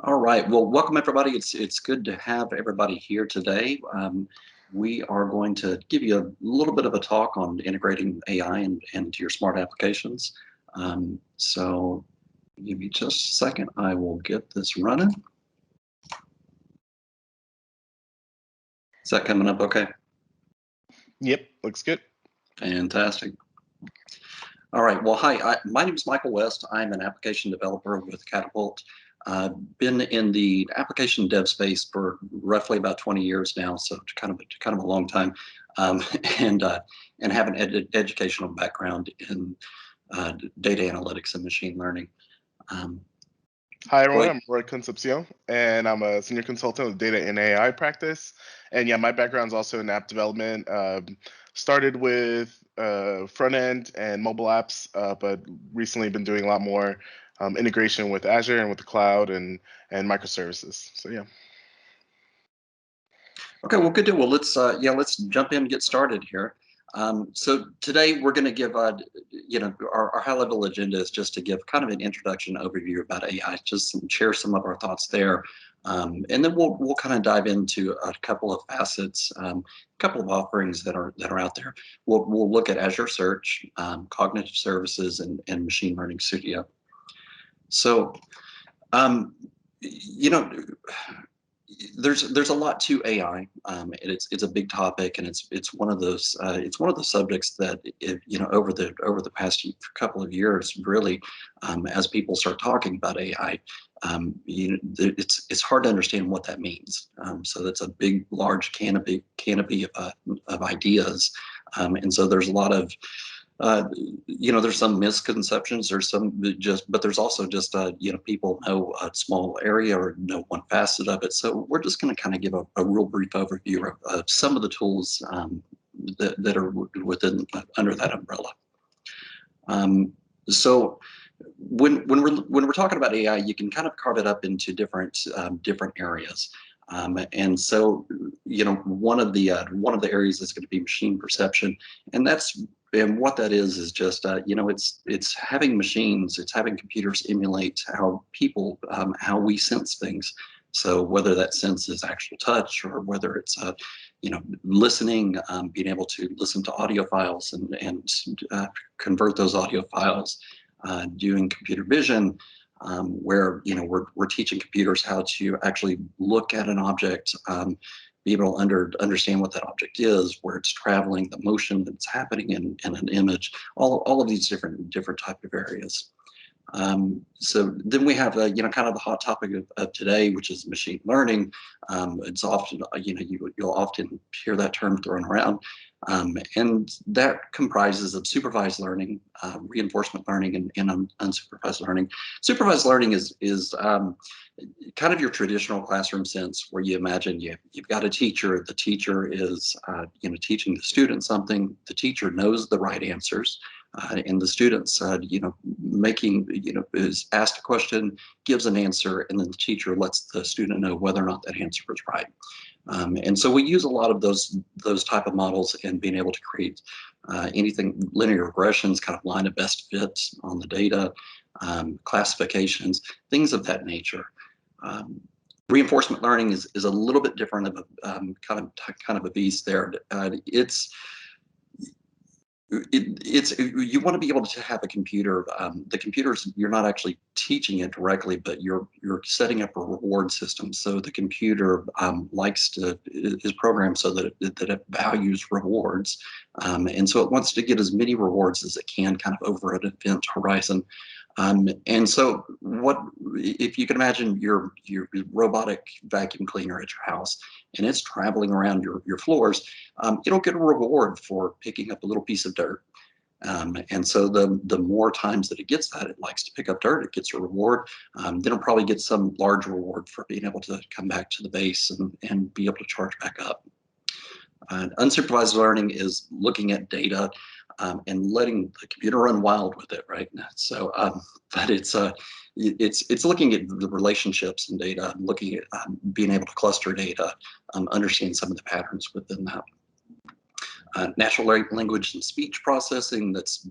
All right. Well, welcome everybody. It's good to have everybody here today. We are going to give you a little bit of a talk on integrating AI into your smart applications. So give me just a second. I will get this running. Is that coming up okay? Yep, looks good. Fantastic. All right. Well, hi. My name is Michael West. I'm an application developer with Catapult. I've been in the application dev space for roughly about 20 years now, so it's kind of a long time, um, and uh, and have an educational background in data analytics and machine learning. Um, Hi everyone, Roy, I'm Roy Concepcion, and I'm a senior consultant with data and AI practice. And yeah, my background's also in app development. Started with front end and mobile apps, but recently been doing a lot more integration with Azure and with the cloud and microservices. So yeah. okay, well, good deal. Well, let's jump in and get started here. So today we're going to give our high level agenda is just to give kind of an introduction overview about AI, just share some of our thoughts there, and then we'll kind of dive into a couple of facets, a couple of offerings that are out there. We'll look at Azure Search, cognitive services, and machine learning studio. So um, you know there's a lot to AI, and it's a big topic, and it's one of those subjects that over the past couple of years, really, as people start talking about AI, it's hard to understand what that means. So that's a big, large canopy of ideas, and so there's a lot of there's some misconceptions. There's but there's also just, people know a small area or know one facet of it. So we're just going to kind of give a real brief overview of some of the tools that are within under that umbrella. So when we're talking about AI, you can kind of carve it up into different areas. And so, one of the areas is going to be machine perception, and what that is just it's having machines, it's having computers emulate how we sense things. So whether that sense is actual touch, or whether it's listening, being able to listen to audio files and convert those audio files, doing computer vision, where we're teaching computers how to actually look at an object, be able to understand what that object is, where it's traveling, the motion that's happening in an image, all of these different type of areas. So then we have, kind of the hot topic of today, which is machine learning. It's often, you'll often hear that term thrown around. And that comprises of supervised learning, reinforcement learning, and unsupervised learning. Supervised learning is kind of your traditional classroom sense, where you imagine you've got a teacher. The teacher is teaching the student something. The teacher knows the right answers. And the students, is asked a question, gives an answer, and then the teacher lets the student know whether or not that answer is right. And so we use a lot of those type of models in being able to create anything, linear regressions, kind of line of best fits on the data, classifications, things of that nature. Reinforcement learning is a little bit different of a kind of a beast there. It's you want to be able to have a computer. The computers, you're not actually teaching it directly, but you're setting up a reward system. So the computer is programmed so that it values rewards, and so it wants to get as many rewards as it can, kind of over an event horizon. And so, what if you can imagine your robotic vacuum cleaner at your house, and it's traveling around your floors? It'll get a reward for picking up a little piece of dirt. And so the more times that it gets that, it likes to pick up dirt, it gets a reward. Then it'll probably get some large reward for being able to come back to the base and be able to charge back up. Unsupervised learning is looking at data, and letting the computer run wild with it, right? So, but it's looking at the relationships in data, looking at being able to cluster data, understand some of the patterns within that. natural language and speech processing that's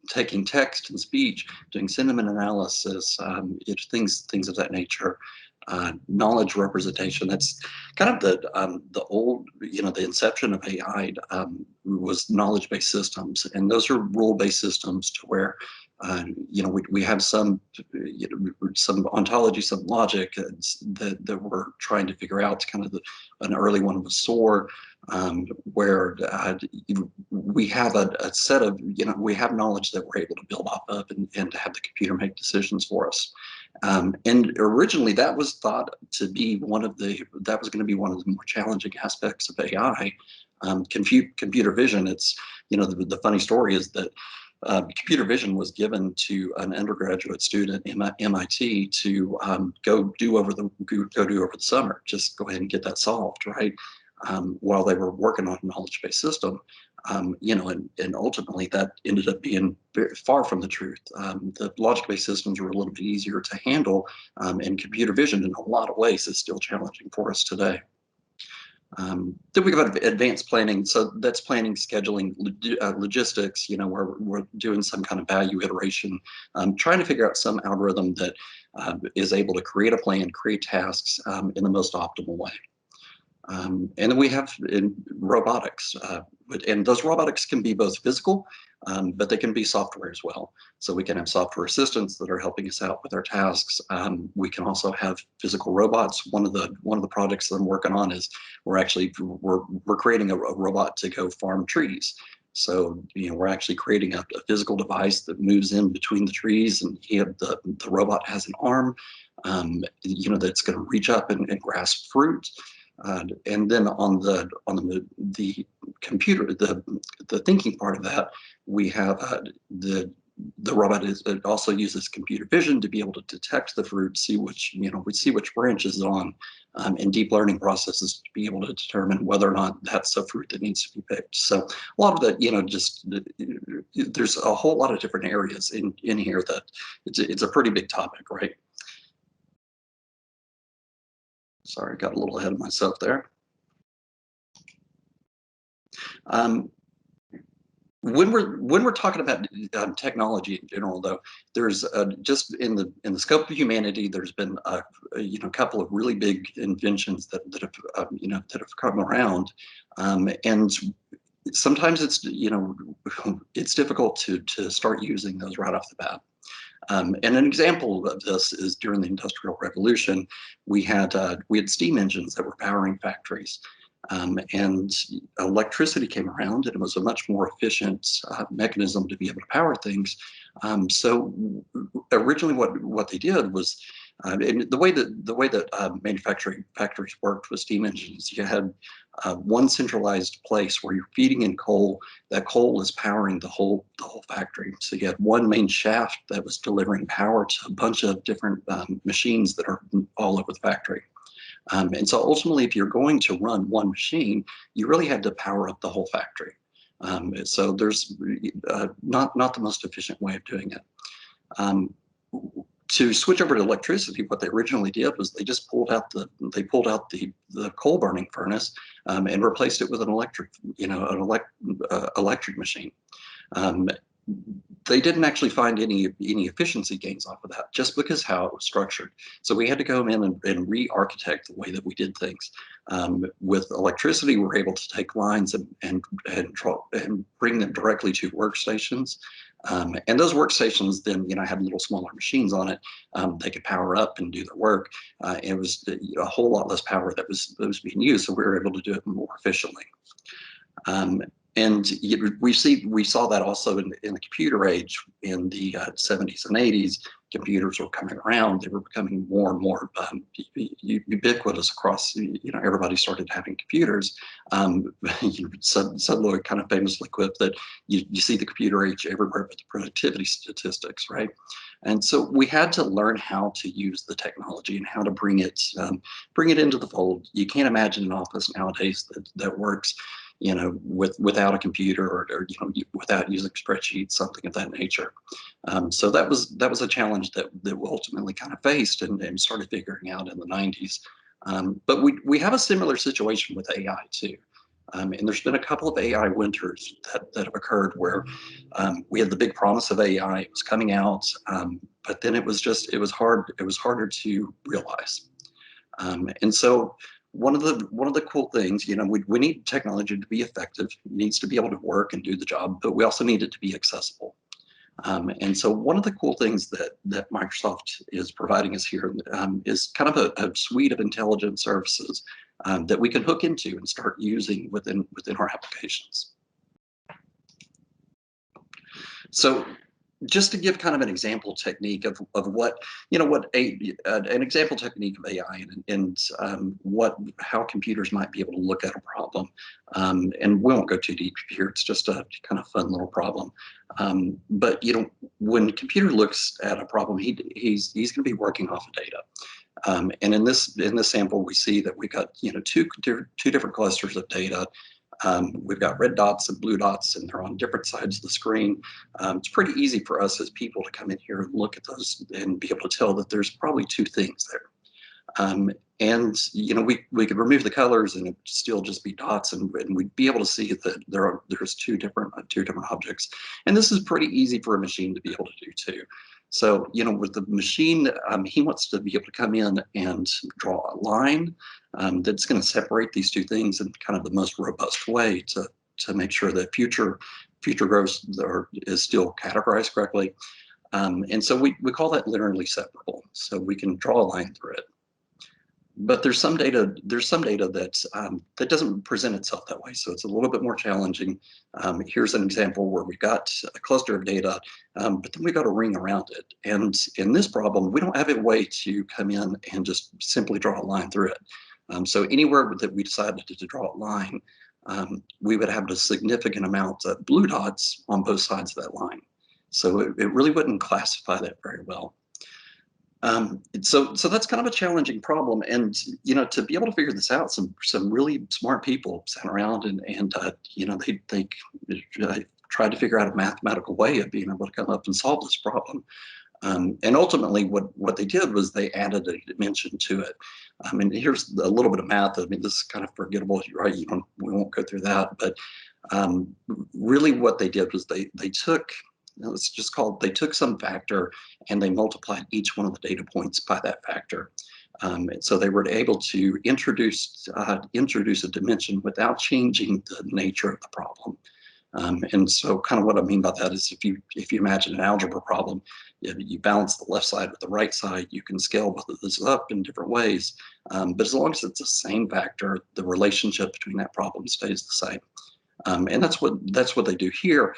taking text and speech, doing sentiment analysis, things of that nature. Knowledge representation. That's kind of the old, the inception of AI was knowledge-based systems, and those are rule-based systems to where we have some ontology, some logic that we're trying to figure out. Kind of an early one was SOAR, where we have a set of, we have knowledge that we're able to build off of and to have the computer make decisions for us. And originally that was thought to be one of the more challenging aspects of AI. Computer vision, it's, the funny story is that computer vision was given to an undergraduate student at MIT to go do over the summer. Just go ahead and get that solved, right? While they were working on a knowledge-based system, and ultimately that ended up being very far from the truth. The logic-based systems were a little bit easier to handle, and computer vision in a lot of ways is still challenging for us today. Then we have advanced planning. So that's planning, scheduling, logistics, where we're doing some kind of value iteration, trying to figure out some algorithm that is able to create a plan, create tasks in the most optimal way. And then we have in robotics, and those robotics can be both physical, but they can be software as well. So we can have software assistants that are helping us out with our tasks. We can also have physical robots. One of the projects that I'm working on is we're creating a robot to go farm trees. So we're actually creating a physical device that moves in between the trees, and the robot has an arm, that's going to reach up and grasp fruit. And then on the computer, the thinking part of that, we have the robot it also uses computer vision to be able to detect the fruit, see which branch is on, and deep learning processes to be able to determine whether or not that's a fruit that needs to be picked. So a lot of that, there's a whole lot of different areas in here that it's a pretty big topic, right? Sorry, got a little ahead of myself there. When we're talking about technology in general, though, there's just in the scope of humanity, there's been a couple of really big inventions that have come around, and sometimes it's difficult to start using those right off the bat. And an example of this is during the Industrial Revolution, we had steam engines that were powering factories, and electricity came around, and it was a much more efficient mechanism to be able to power things. So originally, what they did was, and the way that manufacturing factories worked with steam engines, you had one centralized place where you're feeding in coal. That coal is powering the whole factory. So you had one main shaft that was delivering power to a bunch of different machines that are all over the factory. And so ultimately, if you're going to run one machine, you really had to power up the whole factory. So there's not the most efficient way of doing it. To switch over to electricity, what they originally did was they just pulled out the coal burning furnace and replaced it with an electric machine. They didn't actually find any efficiency gains off of that, just because how it was structured. So we had to go in and re-architect the way that we did things. With electricity, we're able to take lines and bring them directly to workstations. And those workstations then, had little smaller machines on it. They could power up and do their work. It was a whole lot less power that was being used, so we were able to do it more efficiently. And we saw that also in the computer age in the 70s and 80s. Computers were coming around. They were becoming more and more ubiquitous across, everybody started having computers. Sudloy kind of famously quipped that you see the computer age everywhere but the productivity statistics, right? And so we had to learn how to use the technology and how to bring it into the fold. You can't imagine an office nowadays that works without a computer or without using spreadsheets, something of that nature. So that was a challenge that we ultimately kind of faced and started figuring out in the 90s. But we have a similar situation with AI too. And there's been a couple of AI winters that have occurred where we had the big promise of AI, it was coming out, but then it was harder to realize. And so one of the cool things, we need technology to be effective. It needs to be able to work and do the job, but we also need it to be accessible. And so one of the cool things that Microsoft is providing us here is kind of a suite of intelligent services that we can hook into and start using within our applications. So just to give kind of an example technique of what an example technique of AI and how computers might be able to look at a problem, and we won't go too deep here. It's just a kind of fun little problem. But when a computer looks at a problem, he's going to be working off of data. And in this sample, we see that we've got two different clusters of data. We've got red dots and blue dots, and they're on different sides of the screen. It's pretty easy for us as people to come in here and look at those and be able to tell that there's probably two things there. And we could remove the colors and it would still just be dots, and we'd be able to see that there's two different objects. And this is pretty easy for a machine to be able to do too. So with the machine, he wants to be able to come in and draw a line that's going to separate these two things in kind of the most robust way to make sure that future growth is still categorized correctly. And so we call that linearly separable. So we can draw a line through it. But there's some data that doesn't present itself that way, so it's a little bit more challenging. Here's an example where we've got a cluster of data, but then we've got a ring around it. And in this problem, we don't have a way to come in and just simply draw a line through it. So anywhere that we decided to draw a line, we would have a significant amount of blue dots on both sides of that line. So it really wouldn't classify that very well. So that's kind of a challenging problem, and to be able to figure this out, some really smart people sat around and they tried to figure out a mathematical way of being able to come up and solve this problem. And ultimately, what they did was they added a dimension to it. And here's a little bit of math. I mean, this is kind of forgettable, right? We won't go through that, but really, what they did was they took. They took some factor and they multiplied each one of the data points by that factor. And so they were able to introduce a dimension without changing the nature of the problem. And so kind of what I mean by that is if you imagine an algebra problem, you balance the left side with the right side, you can scale both of those up in different ways. But as long as it's the same factor, the relationship between that problem stays the same. And that's what they do here.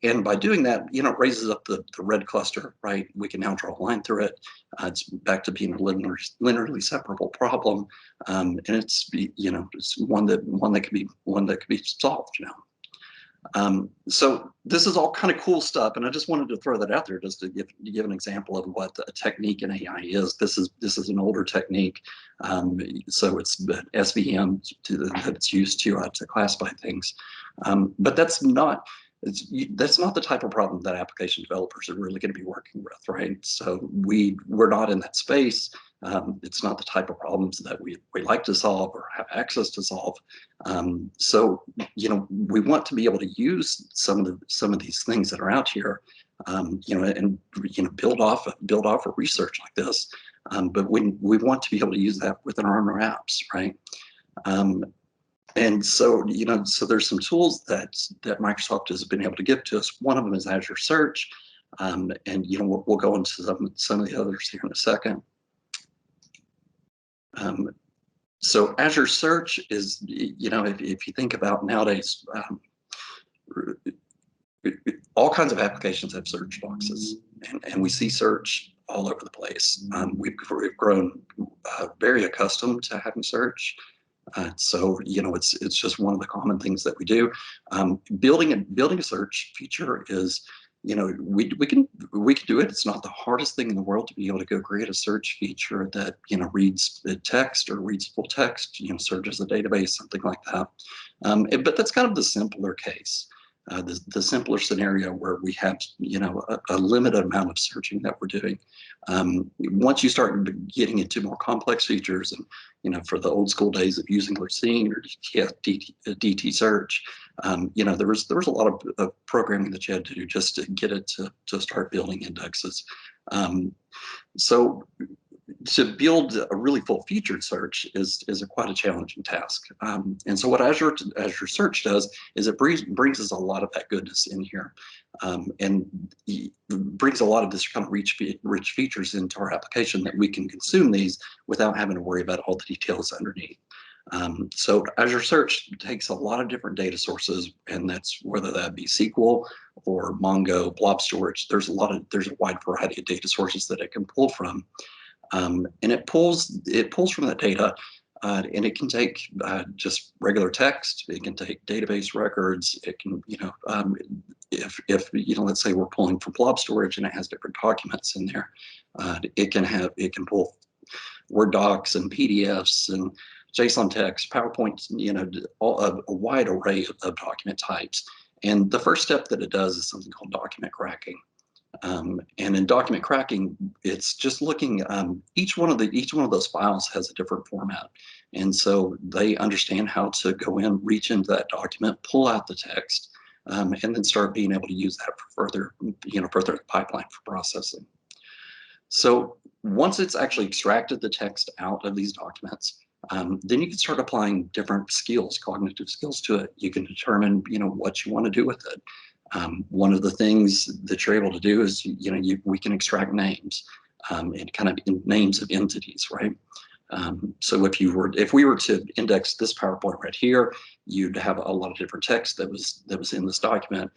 And by doing that, it raises up the red cluster, right? We can now draw a line through it. It's back to being a linearly separable problem, and it's one that could be solved now. So this is all kind of cool stuff, and I just wanted to throw that out there just to give an example of what a technique in AI is. This is an older technique, so it's SVM that's used to classify things, but that's not the type of problem that application developers are really going to be working with, right? So we're not in that space. It's not the type of problems that we like to solve or have access to solve. So we want to be able to use some of these things that are out here, and build off of research like this. But we want to be able to use that within our own apps, right? And so, so there's some tools that Microsoft has been able to give to us. One of them is Azure Search, and we'll go into some of the others here in a second. So Azure Search is, if you think about nowadays, all kinds of applications have search boxes, and we see search all over the place. We've grown very accustomed to having search. So it's just one of the common things that we do. Building a search feature is, we can do it. It's not the hardest thing in the world to be able to go create a search feature that reads the text or reads full text, searches a database, something like that. But that's kind of the simpler case. The simpler scenario where we have, a limited amount of searching that we're doing. Once you start getting into more complex features, and for the old school days of using Lucene or DT search, there was a lot of programming that you had to do just to get it to start building indexes. So to build a really full featured search is quite a challenging task. And so what Azure Search does is it brings us a lot of that goodness in here, and brings a lot of this kind of rich features into our application that we can consume these without having to worry about all the details underneath. So Azure Search takes a lot of different data sources, and that's whether that be SQL or Mongo, blob storage. There's a wide variety of data sources that it can pull from. And it pulls from that data, and it can take just regular text. It can take database records. It can, if let's say we're pulling from blob storage and it has different documents in there, it can pull Word docs and PDFs and JSON text, PowerPoint, a wide array of document types. And the first step that it does is something called document cracking. And in document cracking, it's just looking. Each one of those files has a different format, and so they understand how to go in, reach into that document, pull out the text, and then start being able to use that for further the pipeline for processing. So once it's actually extracted the text out of these documents, then you can start applying different skills, cognitive skills to it. You can determine what you want to do with it. One of the things that you're able to do is, we can extract names, and kind of names of entities, right? So if we were to index this PowerPoint right here, you'd have a lot of different text that was in this document.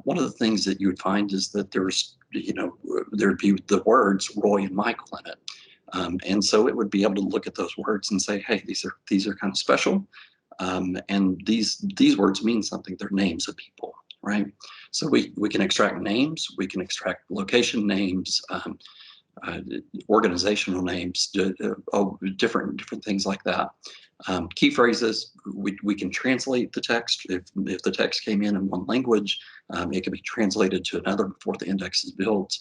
One of the things that you would find is that there'd be the words Roy and Michael in it. And so it would be able to look at those words and say, hey, these are kind of special. And these words mean something. They're names of people, right? So we can extract names, we can extract location names, organizational names, different things like that. Key phrases, we can translate the text. If the text came in one language, it can be translated to another before the index is built.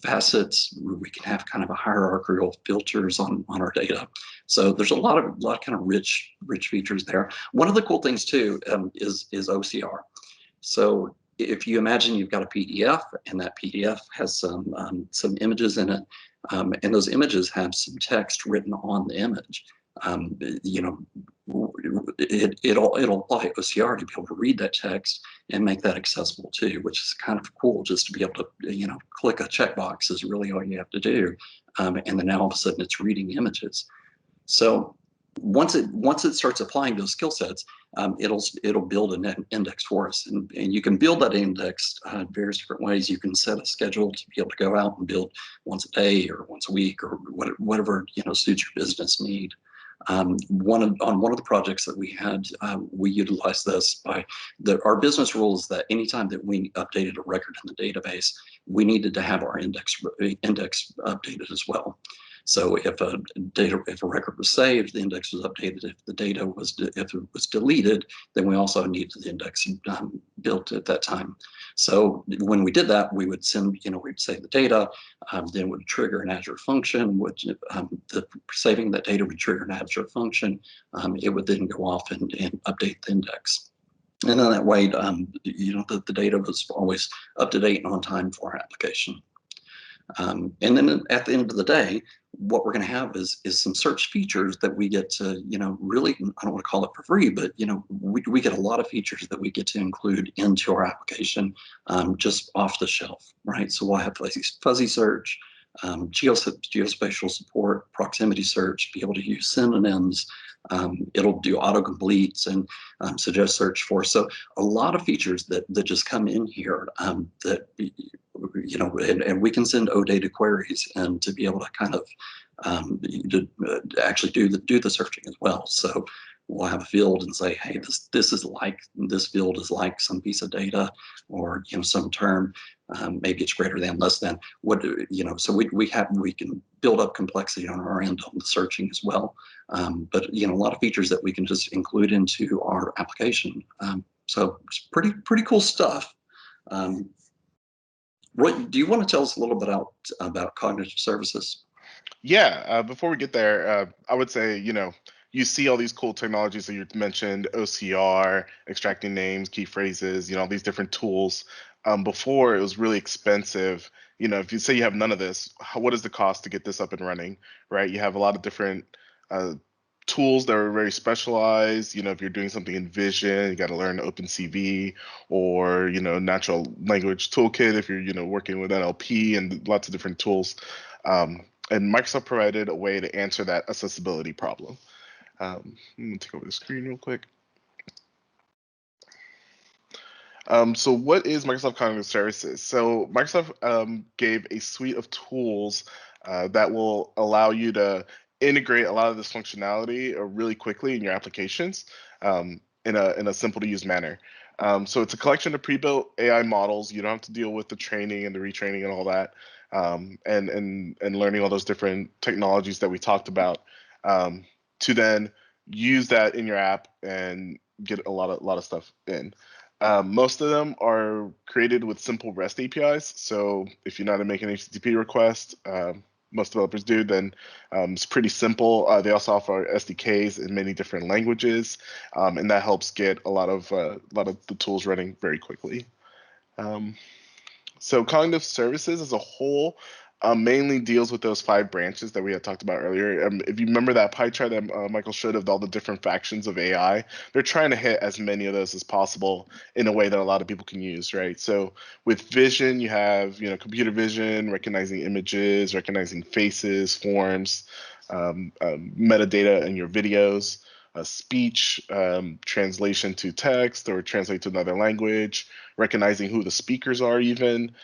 Facets, we can have kind of a hierarchical filters on our data. So there's a lot of kind of rich features there. One of the cool things too is OCR. So if you imagine you've got a PDF, and that PDF has some images in it, and those images have some text written on the image, it'll apply OCR to be able to read that text and make that accessible too, which is kind of cool. Just to be able to click a checkbox is really all you have to do, and then now all of a sudden it's reading images. So once it starts applying those skill sets, it'll build an index for us, and you can build that index various different ways. You can set a schedule to be able to go out and build once a day or once a week or whatever suits your business need. On one of the projects that we had, we utilized this by our business rule is that anytime that we updated a record in the database, we needed to have our index updated as well. So if a record was saved, the index was updated. If it was deleted, then we also needed the index built at that time. So when we did that, we would send, we'd save the data, then would trigger an Azure function, which saving that data would trigger an Azure function. It would then go off and update the index. And then that way, the data was always up to date and on time for our application. And then at the end of the day, what we're going to have is some search features that we get to, really, I don't want to call it for free, but, we get a lot of features that we get to include into our application just off the shelf, right? So we'll have fuzzy search, geospatial support, proximity search, be able to use synonyms. It'll do autocompletes and suggest search for. So a lot of features that just come in here that, and we can send OData queries and to be able to kind of actually do the searching as well. So we'll have a field and say, hey, this field is like some piece of data, or some term. Maybe it's greater than, less than. So we can build up complexity on our end on the searching as well. But a lot of features that we can just include into our application So it's pretty cool stuff. Um, Roy, do you want to tell us a little bit about cognitive services? Yeah, before we get there, I would say, you see all these cool technologies that you mentioned, OCR, extracting names, key phrases, all these different tools. Before it was really expensive. If you say you have none of this, what is the cost to get this up and running, right? You have a lot of different uh, tools that are very specialized. If you're doing something in vision, you got to learn OpenCV or, natural language toolkit if you're, working with NLP and lots of different tools. And Microsoft provided a way to answer that accessibility problem. Let me take over the screen real quick. So what is Microsoft Cognitive Services? So Microsoft gave a suite of tools that will allow you to integrate a lot of this functionality really quickly in your applications in a simple to use manner. So it's a collection of pre-built AI models. You don't have to deal with the training and the retraining and all that, and learning all those different technologies that we talked about, to then use that in your app and get a lot of stuff in. Most of them are created with simple REST APIs. So if you know how to make an HTTP request, most developers do, then it's pretty simple. They also offer SDKs in many different languages, and that helps get a lot of the tools running very quickly. Um, so cognitive services as a whole mainly deals with those 5 branches that we had talked about earlier. If you remember that pie chart that Michael showed of all the different factions of AI, they're trying to hit as many of those as possible in a way that a lot of people can use, right? So with vision, you have computer vision, recognizing images, recognizing faces, forms, metadata in your videos. Speech, translation to text or translate to another language, recognizing who the speakers are, even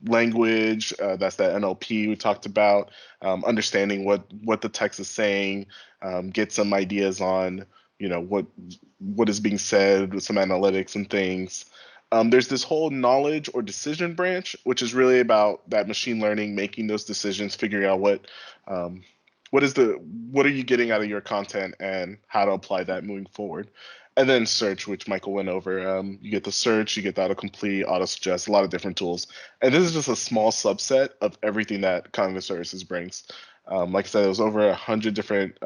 language. That's that NLP we talked about. Understanding what the text is saying, get some ideas on what is being said with some analytics and things. There's this whole knowledge or decision branch, which is really about that machine learning, making those decisions, figuring out um, what are you getting out of your content and how to apply that moving forward. And then search, which Michael went over. You get the search, you get the autocomplete, auto suggest, a lot of different tools. And this is just a small subset of everything that cognitive services brings. Like I said, there's over 100 different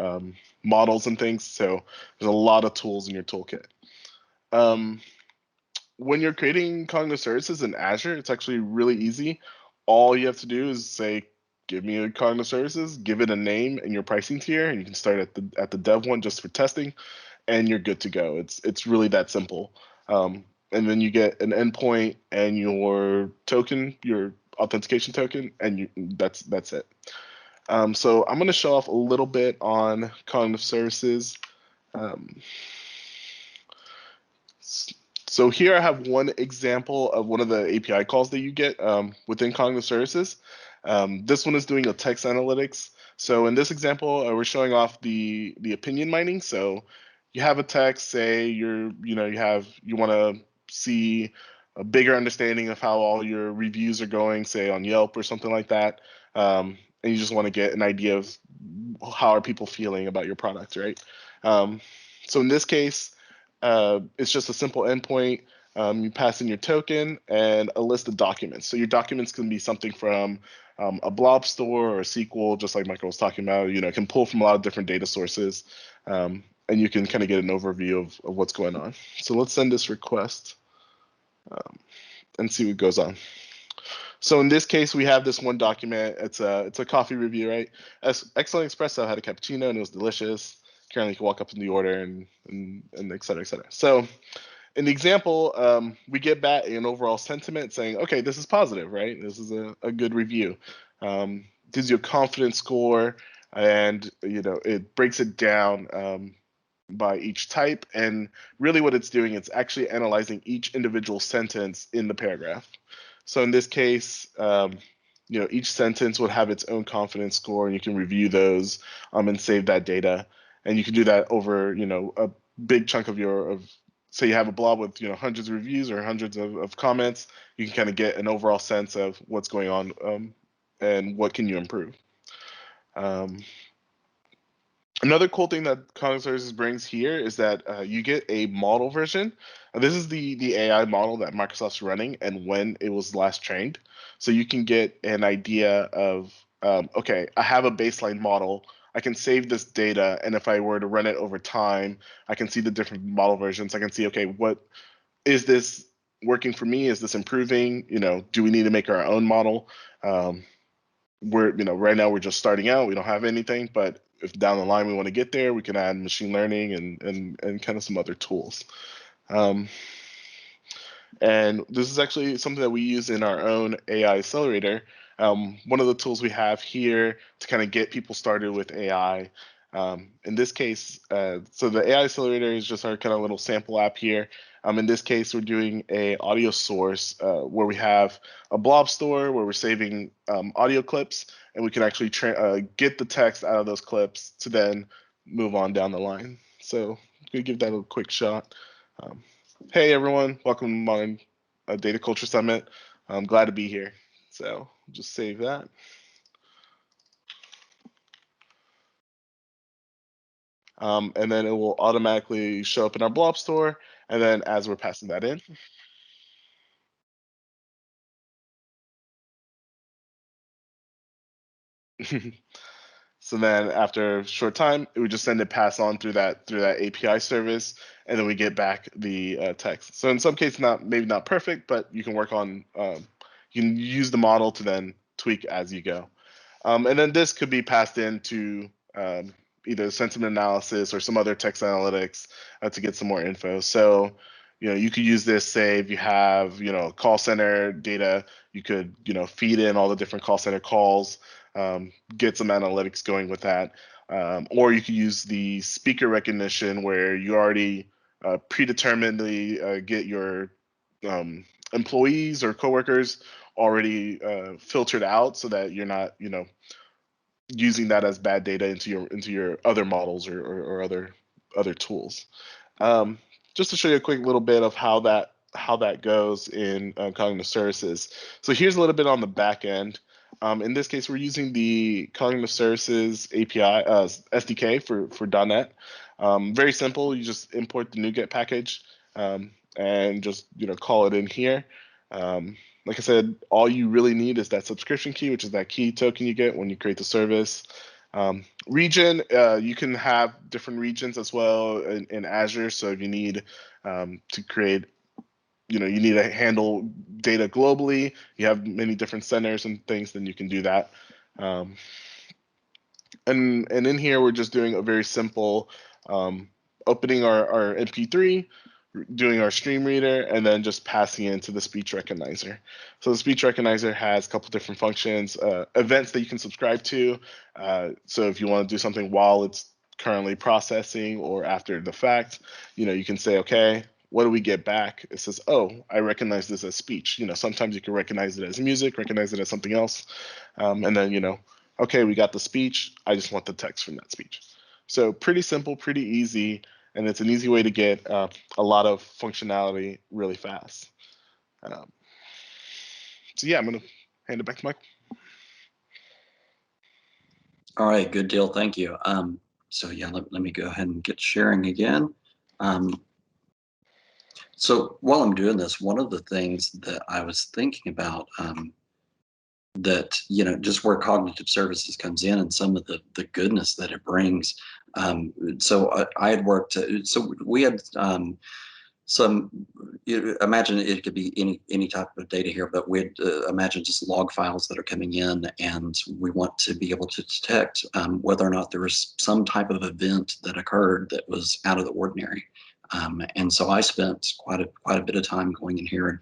models and things, so there's a lot of tools in your toolkit. When you're creating cognitive services in Azure, it's actually really easy. All you have to do is say, give me a cognitive services, give it a name and your pricing tier, and you can start at the dev one just for testing, and you're good to go. It's really that simple. And then you get an endpoint and your token, your authentication token, and that's it. So I'm going to show off a little bit on cognitive services. Um, so here I have one example of one of the API calls that you get within cognitive services. This one is doing a text analytics. So in this example, we're showing off the opinion mining. So you have a text, say you want to see a bigger understanding of how all your reviews are going, say on Yelp or something like that. And you just want to get an idea of how are people feeling about your product, right? So in this case, it's just a simple endpoint. You pass in your token and a list of documents. So your documents can be something from a blob store or a SQL, just like Michael was talking about. It can pull from a lot of different data sources, and you can kind of get an overview of what's going on. So let's send this request and see what goes on. So in this case, we have this one document. It's a coffee review, right? Excellent espresso. Had a cappuccino and it was delicious. Currently, you can walk up in the order and et cetera, et cetera. So in the example, we get back an overall sentiment saying, okay, this is positive, right? This is a good review. Gives you a confidence score, and it breaks it down by each type. And really, what it's doing, it's actually analyzing each individual sentence in the paragraph. So in this case, each sentence would have its own confidence score, and you can review those and save that data. And you can do that over, a big chunk of say you have a blog with hundreds of reviews or hundreds of comments. You can kind of get an overall sense of what's going on and what can you improve. Um, Another cool thing that Cognitive Services brings here is that you get a model version. This is the AI model that Microsoft's running and when it was last trained. So you can get an idea of, okay, I have a baseline model. I can save this data, and if I were to run it over time, I can see the different model versions. I can see, okay, what is this working for me? Is this improving? Do we need to make our own model? We're right now we're just starting out, we don't have anything, but if down the line we want to get there, we can add machine learning and kind of some other tools. And this is actually something that we use in our own AI Accelerator. One of the tools we have here to kind of get people started with AI. In this case, so the AI Accelerator is just our kind of little sample app here. In this case, we're doing a audio source where we have a blob store where we're saving audio clips, and we can actually get the text out of those clips to then move on down the line. So I'm gonna give that a quick shot. Hey everyone, welcome to my Data Culture Summit. I'm glad to be here. So just save that. And then it will automatically show up in our blob store. And then as we're passing that in, so then after a short time, it would just send it pass on through that API service, and then we get back the text. So in some cases, maybe not perfect, but you can work on you can use the model to then tweak as you go. And then this could be passed into either sentiment analysis or some other text analytics to get some more info. So, you could use this, say, if you have, call center data, you could, feed in all the different call center calls, get some analytics going with that. Or you could use the speaker recognition where you already predeterminedly get your employees or coworkers already filtered out so that you're not, using that as bad data into your other models or other tools. Just to show you a quick little bit of how that goes in Cognitive Services. So here's a little bit on the back end. In this case, we're using the Cognitive Services API SDK for .NET. Very simple. You just import the NuGet package and just call it in here. Like I said, all you really need is that subscription key, which is that key token you get when you create the service. Region, you can have different regions as well in Azure. So if you need to create, you need to handle data globally, you have many different centers and things, then you can do that. And in here, we're just doing a very simple opening our MP3, doing our stream reader, and then just passing it into the speech recognizer. So the speech recognizer has a couple different functions, events that you can subscribe to. So if you want to do something while it's currently processing or after the fact, you can say, okay, what do we get back? It says, oh, I recognize this as speech. Sometimes you can recognize it as music, recognize it as something else. And then, okay, we got the speech. I just want the text from that speech. So pretty simple, pretty easy. And it's an easy way to get a lot of functionality really fast. So yeah, I'm going to hand it back to Michael. All right, good deal. Thank you. So yeah, let me go ahead and get sharing again. So while I'm doing this, one of the things that I was thinking about that, just where cognitive services comes in and some of the goodness that it brings. So I had worked, so we had some, imagine it could be any type of data here, but we'd imagine just log files that are coming in, and we want to be able to detect whether or not there was some type of event that occurred that was out of the ordinary. And so I spent quite a bit of time going in here and,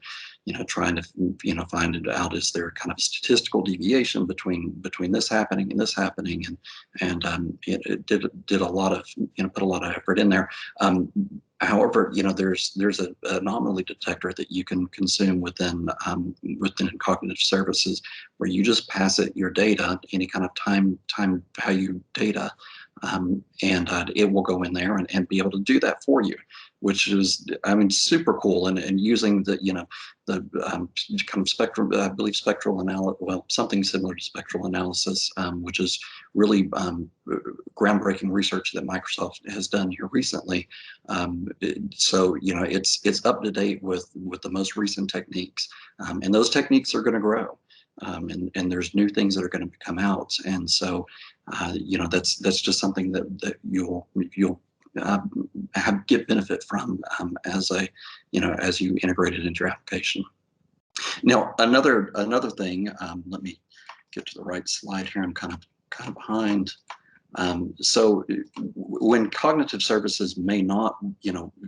trying to, find out, is there kind of a statistical deviation between this happening and this happening, and it did a lot of, put a lot of effort in there. However, there's an anomaly detector that you can consume within cognitive services, where you just pass it your data, any kind of time value data, and it will go in there and be able to do that for you. which is, I mean, super cool, and using the, the kind of spectral, I believe spectral analysis, well, something similar to spectral analysis, which is really groundbreaking research that Microsoft has done here recently. So it's up to date with the most recent techniques, and those techniques are going to grow. And there's new things that are going to come out, and so that's just something that you'll get benefit from as as you integrate it into your application. Now, another thing. Let me get to the right slide here. I'm kind of behind. So when cognitive services may not,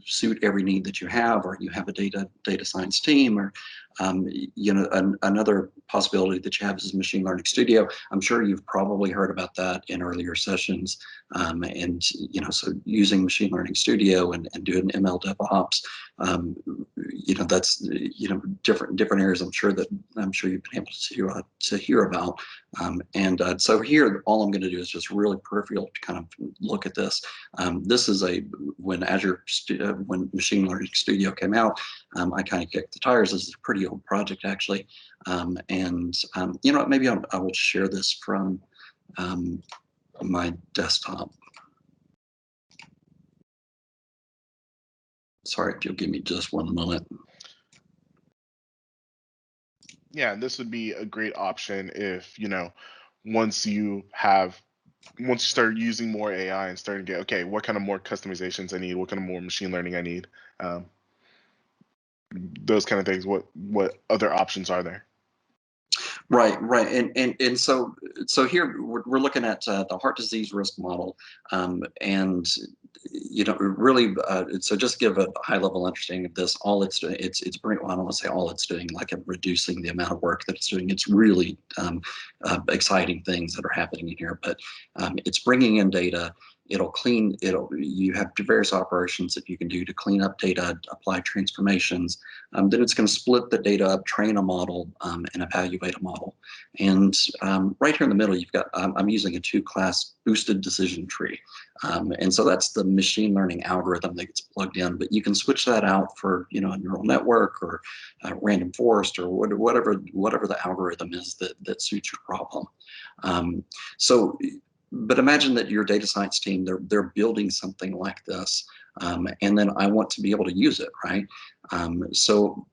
suit every need that you have, or you have a data science team, or another possibility that you have is Machine Learning Studio. I'm sure you've probably heard about that in earlier sessions, and so using Machine Learning Studio and doing ML DevOps, that's different areas. I'm sure you've been able to hear about, and so here all I'm going to do is just really peripheral to kind of look at this. This is when when Machine Learning Studio came out, I kind of kicked the tires. This is a pretty old project actually, and maybe I will share this from my desktop. Sorry, if you'll give me just one moment. Yeah, this would be a great option if once you start using more AI and starting to get, okay, what kind of more customizations I need, what kind of more machine learning I need, those kind of things. What other options are there? Right, and so here we're looking at the heart disease risk model, and really, so just give a high level understanding of this. All it's doing, it's bringing. Well, I don't want to say all it's doing, like reducing the amount of work that it's doing. It's really exciting things that are happening in here, but it's bringing in data. You have various operations that you can do to clean up data, apply transformations. Then it's going to split the data up, train a model, and evaluate a model. And right here in the middle, you've got, I'm using a 2-class boosted decision tree. And so that's the machine learning algorithm that gets plugged in, but you can switch that out for, a neural network or random forest or whatever the algorithm is that suits your problem. But imagine that your data science team, they're building something like this, and then I want to be able to use it, right? So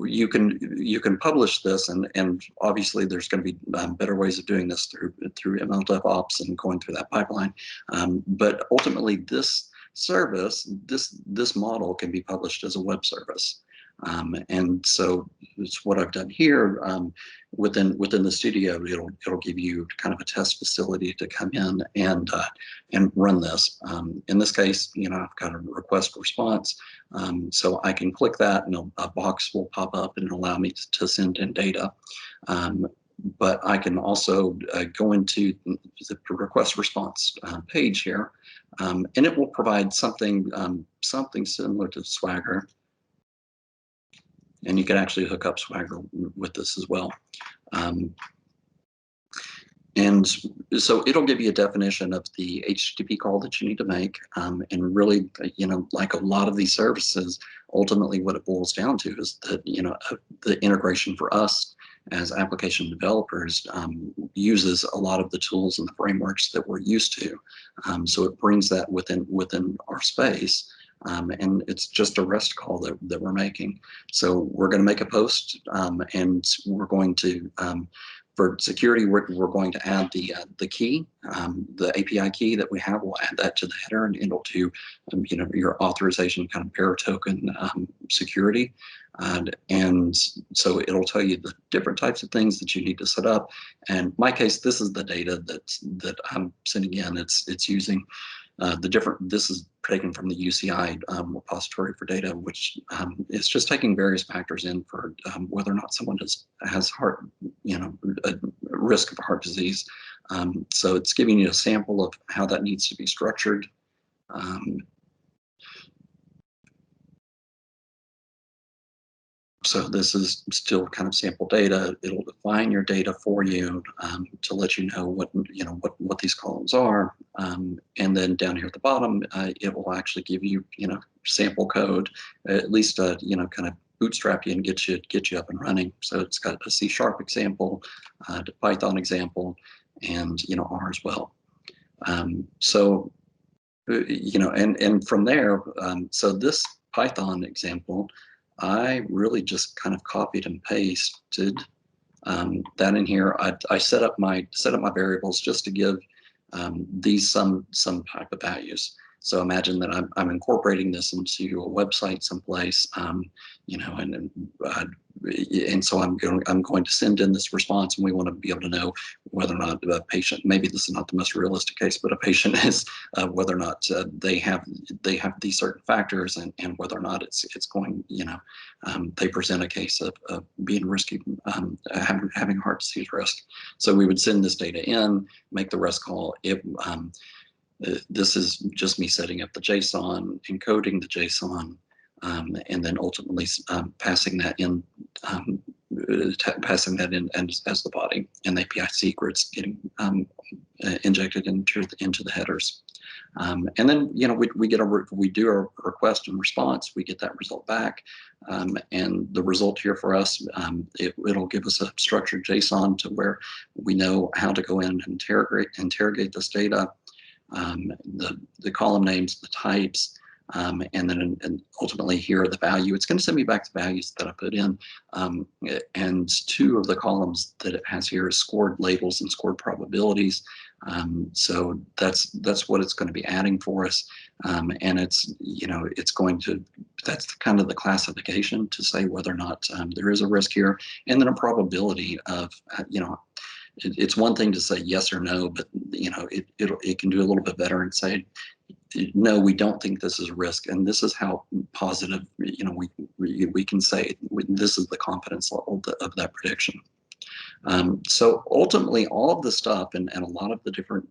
you can publish this, and obviously there's going to be better ways of doing this through ML DevOps and going through that pipeline. But ultimately, this service, this model can be published as a web service. And so it's what I've done here. Within the studio, it'll give you kind of a test facility to come in and run this. In this case, I've got a request response, so I can click that, and a box will pop up and allow me to send in data. But I can also go into the request response page here, and it will provide something similar to Swagger. And you can actually hook up Swagger with this as well. And so it'll give you a definition of the HTTP call that you need to make. And really, like a lot of these services, ultimately what it boils down to is that, the integration for us as application developers uses a lot of the tools and the frameworks that we're used to. So it brings that within our space. And it's just a REST call that we're making. So we're going to make a post, and we're going to, for security, we're going to add the key, the API key that we have. We'll add that to the header, and it'll do, your authorization kind of paratoken security. And so it'll tell you the different types of things that you need to set up. And in my case, this is the data that I'm sending in. It's using this is taken from the UCI repository for data, which is just taking various factors in for whether or not someone has heart, a risk of heart disease. So it's giving you a sample of how that needs to be structured. So this is still kind of sample data. It'll define your data for you to let you know what these columns are. And then down here at the bottom, it will actually give you, sample code, at least, kind of bootstrap you and get you up and running. So it's got a C# example, a Python example, and R as well. So and from there, so this Python example, I really just kind of copied and pasted that in here. I set up my variables just to give these some type of values. So imagine that I'm incorporating this into a website someplace, and so I'm going to send in this response, and we want to be able to know whether or not a patient, maybe this is not the most realistic case, but a patient is whether or not they have these certain factors, and whether or not it's going, they present a case of being risky, having heart disease risk. So we would send this data in, make the REST call. This is just me setting up the JSON, encoding the JSON, and then ultimately passing that in, as the body, and the API secrets getting injected into the headers. And then we do a request and response. We get that result back, and the result here for us, it'll give us a structured JSON to where we know how to go in and interrogate this data. The column names, the types, and then ultimately here are the value. It's going to send me back the values that I put in, and two of the columns that it has here is scored labels and scored probabilities. So that's what it's going to be adding for us, and it's going to, that's kind of the classification to say whether or not there is a risk here, and then a probability of it's one thing to say yes or no, but it can do a little bit better and say, no, we don't think this is a risk, and this is how positive we can say this is the confidence level of that prediction. So ultimately, all of the stuff and a lot of the different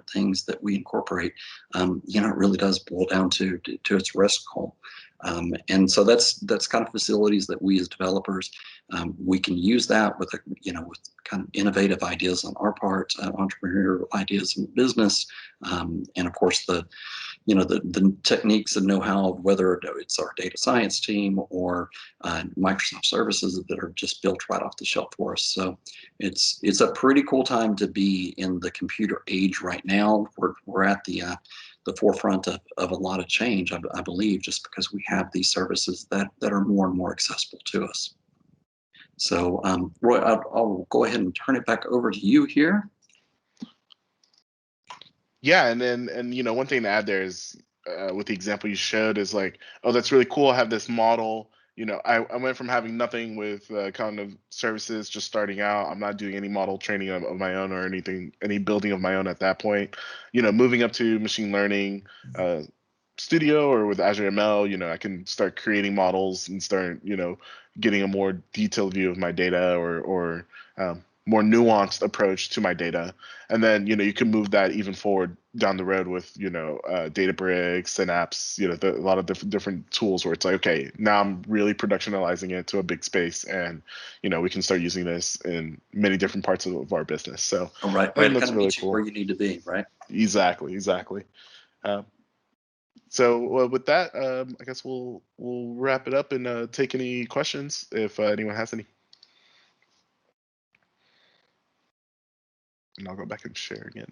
things that we incorporate, it really does boil down to its REST call. And so that's kind of facilities that we as developers, we can use that with with kind of innovative ideas on our part, entrepreneurial ideas in business, and of course the techniques and know-how of whether it's our data science team or Microsoft services that are just built right off the shelf for us. So it's a pretty cool time to be in the computer age right now. We're at the forefront of a lot of change, I believe, just because we have these services that are more and more accessible to us. So Roy, I'll go ahead and turn it back over to you here. Yeah, and one thing to add there is with the example you showed is like, oh, that's really cool. I have this model. I went from having nothing with kind of services, just starting out. I'm not doing any model training of my own or any building of my own at that point. Moving up to machine learning studio or with Azure ML, I can start creating models and start, getting a more detailed view of my data or more nuanced approach to my data. And then, you can move that even forward down the road with, Databricks, Synapse, a lot of different tools where it's like, okay, now I'm really productionalizing it to a big space, and, we can start using this in many different parts of our business. So right, I think it that's kind of really meets you cool. where you need to be, right? Exactly. So with that, I guess we'll wrap it up and take any questions if anyone has any. And I'll go back and share again.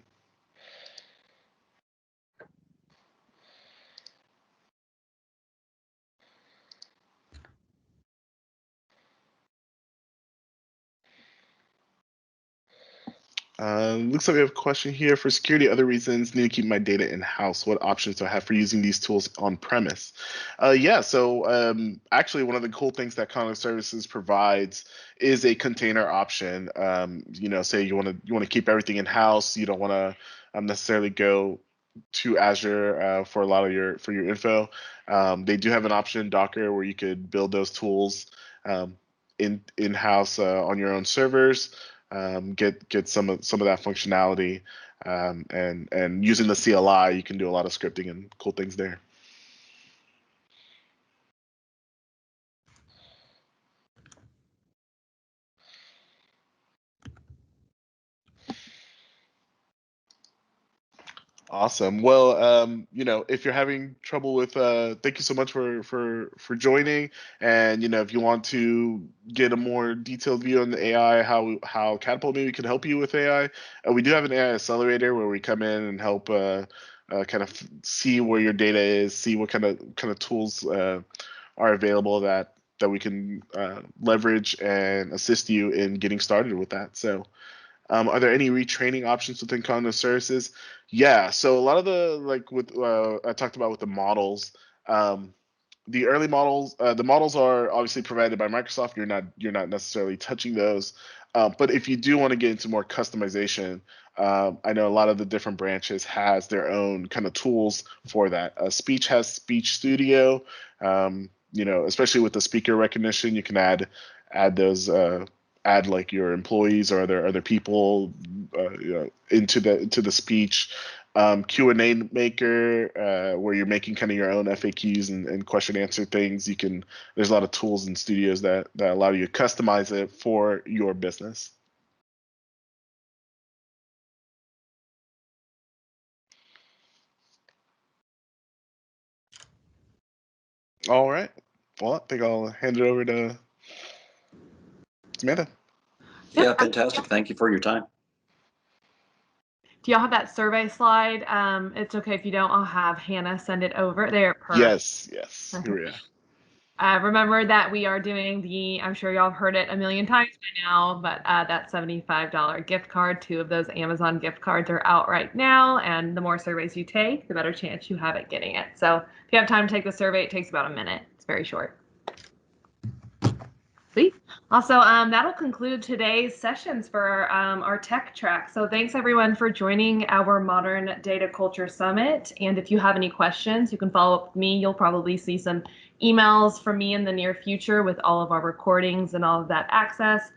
Looks like we have a question here. For security, other reasons, need to keep my data in-house. What options do I have for using these tools on-premise? Yeah, so actually one of the cool things that Contact Services provides is a container option. Say you want to keep everything in-house. You don't want to necessarily go to Azure for a lot of your info. They do have an option, Docker, where you could build those tools in-house on your own servers. Get some of that functionality, and using the CLI, you can do a lot of scripting and cool things there. Awesome. Well, if you're having trouble with, thank you so much for joining. And if you want to get a more detailed view on the AI, how Catapult maybe can help you with AI, we do have an AI accelerator where we come in and help kind of see where your data is, see what kind of tools are available that we can leverage and assist you in getting started with that. So. Are there any retraining options within cognitive services? Yeah, so a lot of I talked about with the models. Um, the early models, the models are obviously provided by Microsoft. You're not necessarily touching those. But if you do want to get into more customization, I know a lot of the different branches has their own kind of tools for that. Speech has Speech Studio. Especially with the speaker recognition, you can add those. Add like your employees or other people into the speech. Q&A maker, where you're making kind of your own FAQs and question answer things. There's a lot of tools and studios that allow you to customize it for your business. All right. Well, I think I'll hand it over to Samantha. Yeah, fantastic. Thank you for your time. Do y'all have that survey slide? It's okay if you don't. I'll have Hannah send it over. There. Yes. Here we are. Remember that we are doing I'm sure y'all have heard it a million times by now, but that $75 gift card, 2 of those Amazon gift cards are out right now. And the more surveys you take, the better chance you have at getting it. So if you have time to take the survey, it takes about a minute. It's very short. Sweet. Also, that'll conclude today's sessions for our tech track. So thanks everyone for joining our Modern Data Culture Summit. And if you have any questions, you can follow up with me. You'll probably see some emails from me in the near future with all of our recordings and all of that access.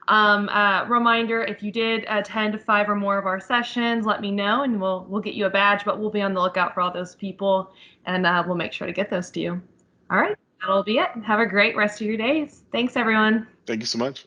Reminder, if you did attend 5 or more of our sessions, let me know and we'll get you a badge, but we'll be on the lookout for all those people and we'll make sure to get those to you. All right. That'll be it. Have a great rest of your days. Thanks, everyone. Thank you so much.